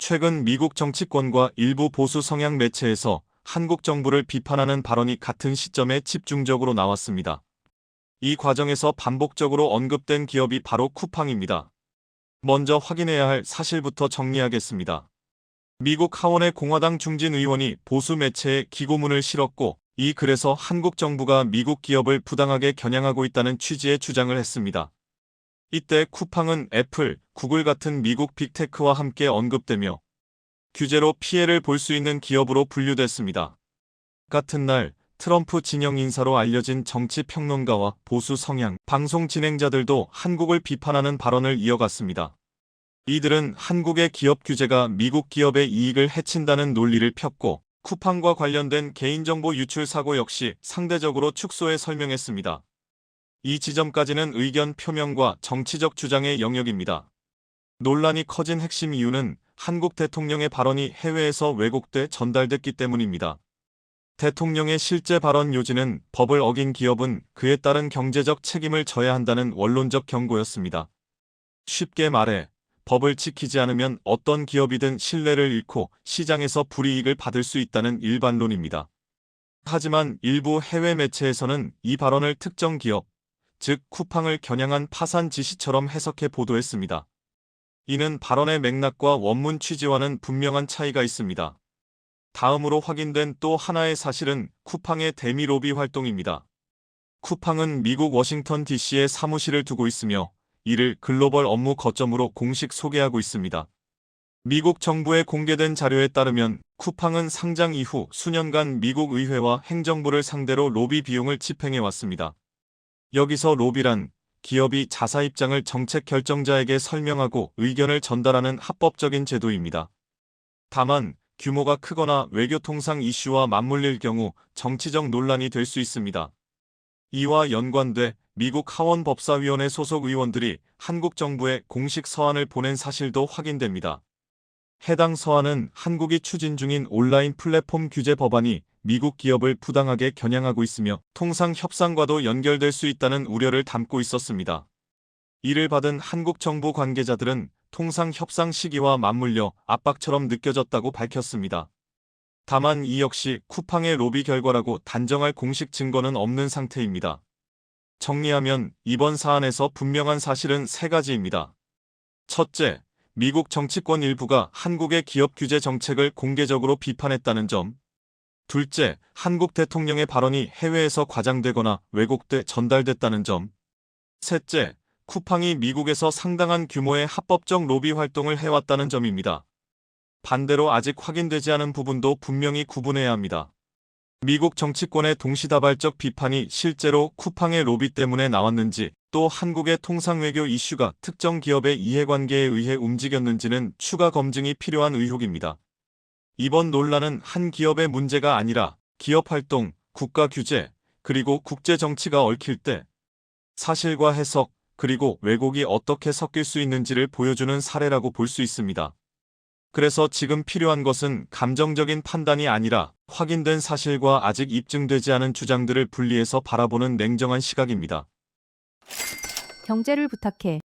최근 미국 정치권과 일부 보수 성향 매체에서 한국 정부를 비판하는 발언이 같은 시점에 집중적으로 나왔습니다. 이 과정에서 반복적으로 언급된 기업이 바로 쿠팡입니다. 먼저 확인해야 할 사실부터 정리하겠습니다. 미국 하원의 공화당 중진 의원이 보수 매체에 기고문을 실었고, 이 글에서 한국 정부가 미국 기업을 부당하게 겨냥하고 있다는 취지의 주장을 했습니다. 이때 쿠팡은 애플, 구글 같은 미국 빅테크와 함께 언급되며 규제로 피해를 볼 수 있는 기업으로 분류됐습니다. 같은 날 트럼프 진영 인사로 알려진 정치 평론가와 보수 성향 방송 진행자들도 한국을 비판하는 발언을 이어갔습니다. 이들은 한국의 기업 규제가 미국 기업의 이익을 해친다는 논리를 폈고, 쿠팡과 관련된 개인정보 유출 사고 역시 상대적으로 축소해 설명했습니다. 이 지점까지는 의견 표명과 정치적 주장의 영역입니다. 논란이 커진 핵심 이유는 한국 대통령의 발언이 해외에서 왜곡돼 전달됐기 때문입니다. 대통령의 실제 발언 요지는 법을 어긴 기업은 그에 따른 경제적 책임을 져야 한다는 원론적 경고였습니다. 쉽게 말해 법을 지키지 않으면 어떤 기업이든 신뢰를 잃고 시장에서 불이익을 받을 수 있다는 일반론입니다. 하지만 일부 해외 매체에서는 이 발언을 특정 기업, 즉 쿠팡을 겨냥한 파산 지시처럼 해석해 보도했습니다. 이는 발언의 맥락과 원문 취지와는 분명한 차이가 있습니다. 다음으로 확인된 또 하나의 사실은 쿠팡의 대미 로비 활동입니다. 쿠팡은 미국 워싱턴 DC에 사무실을 두고 있으며 이를 글로벌 업무 거점으로 공식 소개하고 있습니다. 미국 정부에 공개된 자료에 따르면 쿠팡은 상장 이후 수년간 미국 의회와 행정부를 상대로 로비 비용을 집행해왔습니다. 여기서 로비란 기업이 자사 입장을 정책 결정자에게 설명하고 의견을 전달하는 합법적인 제도입니다. 다만 규모가 크거나 외교통상 이슈와 맞물릴 경우 정치적 논란이 될 수 있습니다. 이와 연관돼 미국 하원 법사위원회 소속 의원들이 한국 정부에 공식 서한을 보낸 사실도 확인됩니다. 해당 서한은 한국이 추진 중인 온라인 플랫폼 규제 법안이 미국 기업을 부당하게 겨냥하고 있으며 통상 협상과도 연결될 수 있다는 우려를 담고 있었습니다. 이를 받은 한국 정부 관계자들은 통상 협상 시기와 맞물려 압박처럼 느껴졌다고 밝혔습니다. 다만 이 역시 쿠팡의 로비 결과라고 단정할 공식 증거는 없는 상태입니다. 정리하면 이번 사안에서 분명한 사실은 세 가지입니다. 첫째, 미국 정치권 일부가 한국의 기업 규제 정책을 공개적으로 비판했다는 점. 둘째, 한국 대통령의 발언이 해외에서 과장되거나 왜곡돼 전달됐다는 점. 셋째, 쿠팡이 미국에서 상당한 규모의 합법적 로비 활동을 해왔다는 점입니다. 반대로 아직 확인되지 않은 부분도 분명히 구분해야 합니다. 미국 정치권의 동시다발적 비판이 실제로 쿠팡의 로비 때문에 나왔는지, 또 한국의 통상외교 이슈가 특정 기업의 이해관계에 의해 움직였는지는 추가 검증이 필요한 의혹입니다. 이번 논란은 한 기업의 문제가 아니라 기업 활동, 국가 규제, 그리고 국제 정치가 얽힐 때 사실과 해석, 그리고 왜곡이 어떻게 섞일 수 있는지를 보여주는 사례라고 볼 수 있습니다. 그래서 지금 필요한 것은 감정적인 판단이 아니라 확인된 사실과 아직 입증되지 않은 주장들을 분리해서 바라보는 냉정한 시각입니다. 경제를 부탁해.